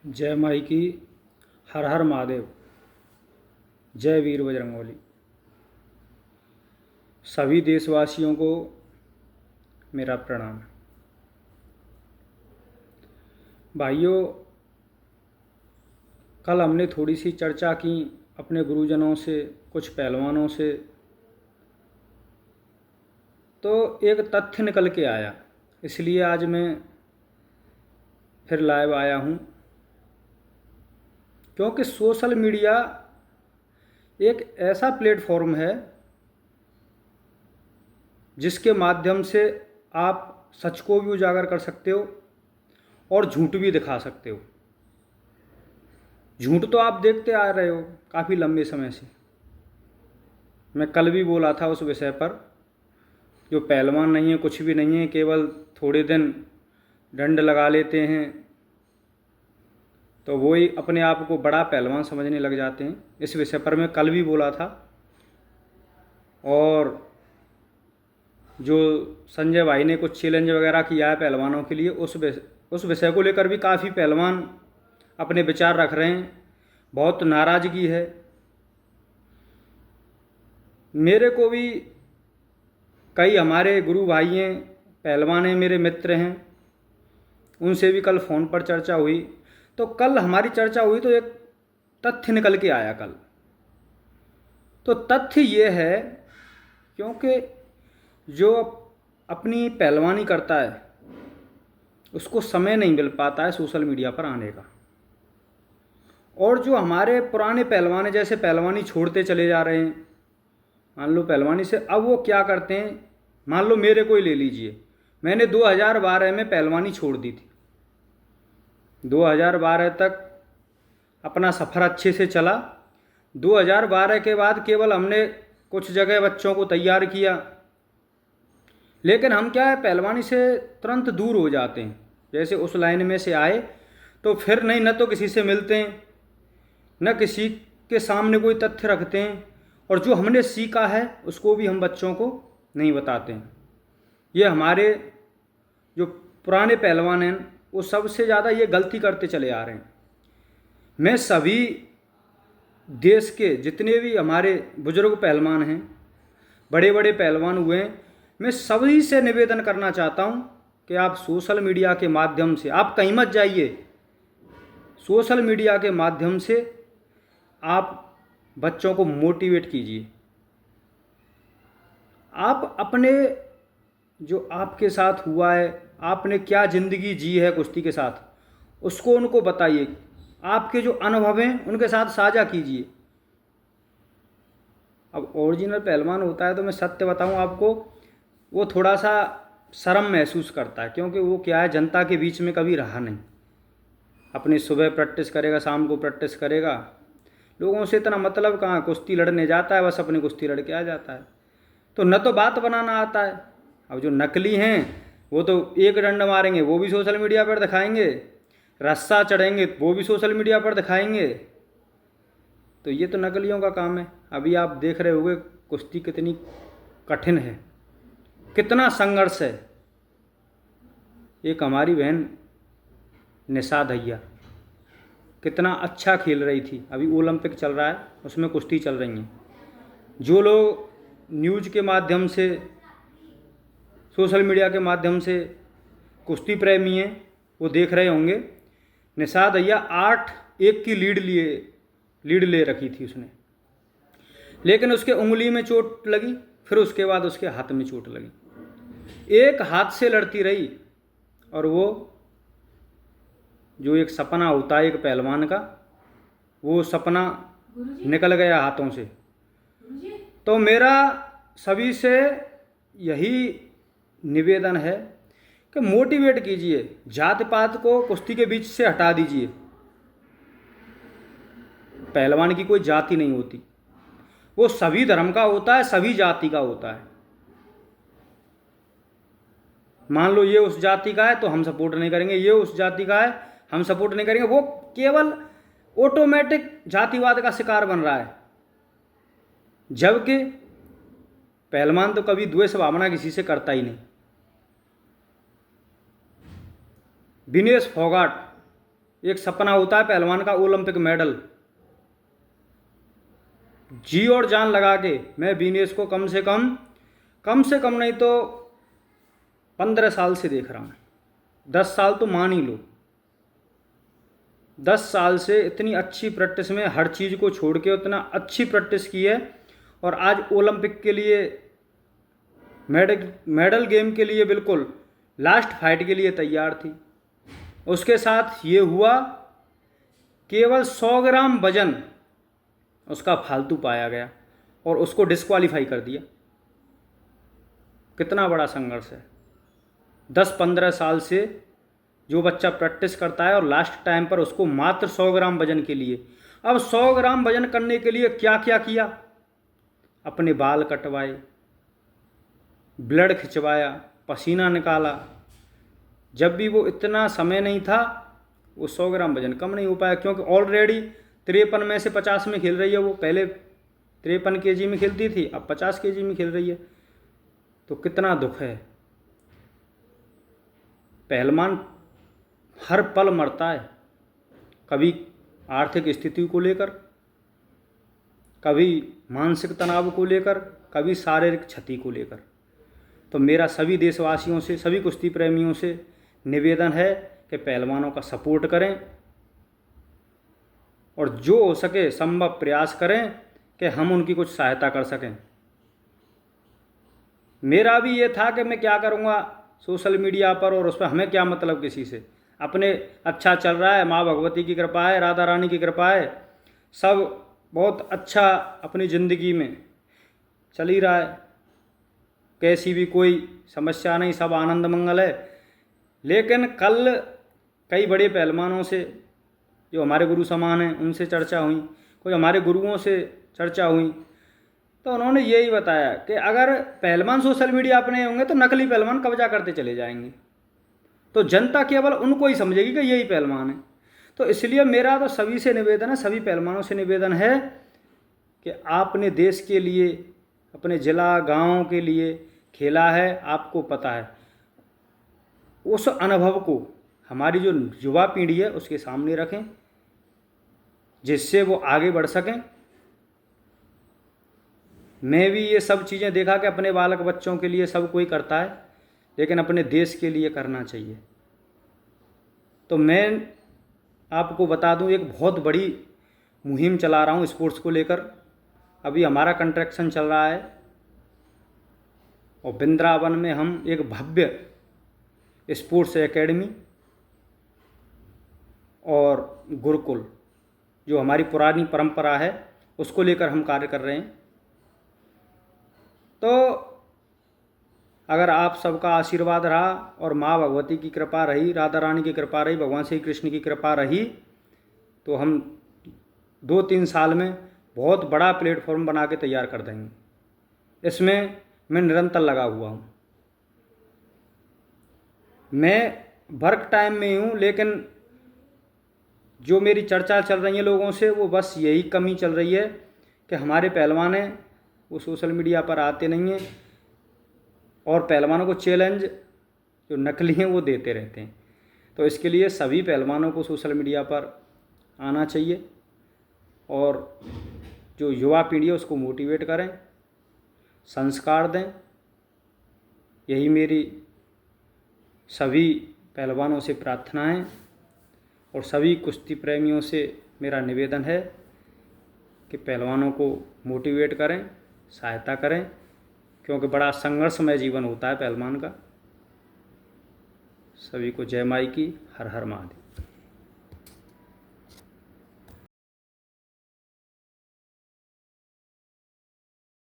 जय माई की। हर हर महादेव। जय वीर बजरंगबली। सभी देशवासियों को मेरा प्रणाम। भाइयों, कल हमने थोड़ी सी चर्चा की अपने गुरुजनों से, कुछ पहलवानों से, तो एक तथ्य निकल के आया, इसलिए आज मैं फिर लाइव आया हूँ। क्योंकि सोशल मीडिया एक ऐसा प्लेटफॉर्म है जिसके माध्यम से आप सच को भी उजागर कर सकते हो और झूठ भी दिखा सकते हो। झूठ तो आप देखते आ रहे हो काफ़ी लंबे समय से। मैं कल भी बोला था उस विषय पर, जो पहलवान नहीं है, कुछ भी नहीं है, केवल थोड़े दिन डंड लगा लेते हैं तो वही अपने आप को बड़ा पहलवान समझने लग जाते हैं। इस विषय पर मैं कल भी बोला था। और जो संजय भाई ने कुछ चैलेंज वगैरह किया है पहलवानों के लिए, उस विषय को लेकर भी काफ़ी पहलवान अपने विचार रख रहे हैं। बहुत नाराज़गी है। मेरे को भी कई हमारे गुरु भाई हैं, पहलवान हैं, मेरे मित्र हैं, उनसे भी कल फ़ोन पर चर्चा हुई। तो कल हमारी चर्चा हुई तो एक तथ्य निकल के आया कल। तो तथ्य ये है, क्योंकि जो अपनी पहलवानी करता है उसको समय नहीं मिल पाता है सोशल मीडिया पर आने का। और जो हमारे पुराने पहलवान हैं, जैसे पहलवानी छोड़ते चले जा रहे हैं, मान लो पहलवानी से, अब वो क्या करते हैं, मान लो मेरे को ही ले लीजिए। मैंने 2012 में पहलवानी छोड़ दी थी। 2012 तक अपना सफ़र अच्छे से चला। 2012 के बाद केवल हमने कुछ जगह बच्चों को तैयार किया, लेकिन हम क्या है, पहलवानी से तुरंत दूर हो जाते हैं। जैसे उस लाइन में से आए तो फिर नहीं, न तो किसी से मिलते हैं, न किसी के सामने कोई तथ्य रखते हैं, और जो हमने सीखा है उसको भी हम बच्चों को नहीं बताते हैं। ये हमारे जो पुराने पहलवान हैं वो सबसे ज़्यादा ये गलती करते चले आ रहे हैं। मैं सभी देश के जितने भी हमारे बुजुर्ग पहलवान हैं, बड़े बड़े पहलवान हुए हैं, मैं सभी से निवेदन करना चाहता हूं कि आप सोशल मीडिया के माध्यम से, आप कहीं मत जाइए, सोशल मीडिया के माध्यम से आप बच्चों को मोटिवेट कीजिए। आप अपने जो आपके साथ हुआ है, आपने क्या ज़िंदगी जी है कुश्ती के साथ, उसको उनको बताइए। आपके जो अनुभव हैं उनके साथ साझा कीजिए। अब ओरिजिनल पहलवान होता है तो मैं सत्य बताऊं आपको, वो थोड़ा सा शर्म महसूस करता है, क्योंकि वो क्या है, जनता के बीच में कभी रहा नहीं। अपनी सुबह प्रैक्टिस करेगा, शाम को प्रैक्टिस करेगा, लोगों से इतना मतलब कहाँ। कुश्ती लड़ने जाता है, बस अपनी कुश्ती लड़ के आ जाता है। तो न तो बात बनाना आता है। अब जो नकली हैं वो तो एक डंड मारेंगे वो भी सोशल मीडिया पर दिखाएंगे, रस्सा चढ़ेंगे वो भी सोशल मीडिया पर दिखाएंगे। तो ये तो नकलियों का काम है। अभी आप देख रहे होंगे कुश्ती कितनी कठिन है, कितना संघर्ष है। एक हमारी बहन निशा दहिया कितना अच्छा खेल रही थी, अभी ओलंपिक चल रहा है, उसमें कुश्ती चल रही हैं। जो लोग न्यूज़ के माध्यम से, सोशल मीडिया के माध्यम से कुश्ती प्रेमी हैं वो देख रहे होंगे, निशा दहिया 8-1 की लीड ले रखी थी उसने, लेकिन उसके उंगली में चोट लगी, फिर उसके बाद उसके हाथ में चोट लगी। एक हाथ से लड़ती रही, और वो जो एक सपना होता है एक पहलवान का, वो सपना निकल गया हाथों से। तो मेरा सभी से यही निवेदन है कि मोटिवेट कीजिए, जात पात को कुश्ती के बीच से हटा दीजिए। पहलवान की कोई जाति नहीं होती, वो सभी धर्म का होता है, सभी जाति का होता है। मान लो ये उस जाति का है तो हम सपोर्ट नहीं करेंगे, ये उस जाति का है हम सपोर्ट नहीं करेंगे। वो केवल ऑटोमेटिक जातिवाद का शिकार बन रहा है, जबकि पहलवान तो कभी द्वेष भावना किसी से करता ही नहीं। विनेश फोगाट एक सपना होता है पहलवान का ओलंपिक मेडल। जी और जान लगा के मैं विनेश को कम से कम नहीं तो 15 साल से देख रहा हूँ। 10 साल तो मान ही लो। 10 साल से इतनी अच्छी प्रैक्टिस में हर चीज़ को छोड़ के उतना अच्छी प्रैक्टिस की है, और आज ओलंपिक के लिए मेडल गेम के लिए बिल्कुल लास्ट फाइट के लिए तैयार थी। उसके साथ ये हुआ, केवल 100 ग्राम वजन उसका फालतू पाया गया और उसको डिस्क्वालीफाई कर दिया। कितना बड़ा संघर्ष है। 10-15 साल से जो बच्चा प्रैक्टिस करता है और लास्ट टाइम पर उसको मात्र 100 ग्राम वजन के लिए, अब 100 ग्राम वजन करने के लिए क्या क्या किया, अपने बाल कटवाए, ब्लड खिंचवाया, पसीना निकाला। जब भी वो इतना समय नहीं था वो 100 ग्राम वजन कम नहीं हो पाया, क्योंकि ऑलरेडी 53 में से 50 में खेल रही है। वो पहले 53 kg में खेलती थी, अब 50 kg में खेल रही है। तो कितना दुख है। पहलवान हर पल मरता है, कभी आर्थिक स्थिति को लेकर, कभी मानसिक तनाव को लेकर, कभी शारीरिक क्षति को लेकर। तो मेरा सभी देशवासियों से, सभी कुश्ती प्रेमियों से निवेदन है कि पहलवानों का सपोर्ट करें और जो हो सके संभव प्रयास करें कि हम उनकी कुछ सहायता कर सकें। मेरा भी ये था कि मैं क्या करूँगा सोशल मीडिया पर, और उस पर हमें क्या मतलब किसी से। अपने अच्छा चल रहा है, माँ भगवती की कृपा है, राधा रानी की कृपा है, सब बहुत अच्छा अपनी ज़िंदगी में चल ही रहा है, कैसी भी कोई समस्या नहीं, सब आनंद मंगल है। लेकिन कल कई बड़े पहलवानों से जो हमारे गुरु समान हैं उनसे चर्चा हुई, कोई हमारे गुरुओं से चर्चा हुई, तो उन्होंने यही बताया कि अगर पहलवान सोशल मीडिया अपने होंगे तो नकली पहलवान कब्जा करते चले जाएंगे, तो जनता केवल उनको ही समझेगी कि यही पहलवान है। तो इसलिए मेरा तो सभी से निवेदन है, सभी पहलवानों से निवेदन है कि आपने देश के लिए, अपने ज़िला गांव के लिए खेला है, आपको पता है, उस अनुभव को हमारी जो युवा पीढ़ी है उसके सामने रखें, जिससे वो आगे बढ़ सकें। मैं भी ये सब चीज़ें देखा कि अपने बालक बच्चों के लिए सब कोई करता है, लेकिन अपने देश के लिए करना चाहिए। तो मैं आपको बता दूं, एक बहुत बड़ी मुहिम चला रहा हूं स्पोर्ट्स को लेकर। अभी हमारा कंस्ट्रक्शन चल रहा है और वृंदावन में हम एक भव्य स्पोर्ट्स एकेडमी और गुरुकुल, जो हमारी पुरानी परंपरा है, उसको लेकर हम कार्य कर रहे हैं। तो अगर आप सबका आशीर्वाद रहा और माँ भगवती की कृपा रही, राधा रानी की कृपा रही, भगवान श्री कृष्ण की कृपा रही, तो हम 2-3 साल में बहुत बड़ा प्लेटफॉर्म बना के तैयार कर देंगे। इसमें मैं निरंतर लगा हुआ हूँ। मैं वर्क टाइम में हूँ, लेकिन जो मेरी चर्चा चल रही है लोगों से, वो बस यही कमी चल रही है कि हमारे पहलवान हैं वो सोशल मीडिया पर आते नहीं हैं और पहलवानों को चैलेंज जो नकली हैं वो देते रहते हैं। तो इसके लिए सभी पहलवानों को सोशल मीडिया पर आना चाहिए और जो युवा पीढ़ी है उसको मोटिवेट करें, संस्कार दें। यही मेरी सभी पहलवानों से प्रार्थना है और सभी कुश्ती प्रेमियों से मेरा निवेदन है कि पहलवानों को मोटिवेट करें, सहायता करें, क्योंकि बड़ा संघर्षमय जीवन होता है पहलवान का। सभी को जय माई की। हर हर महादेव।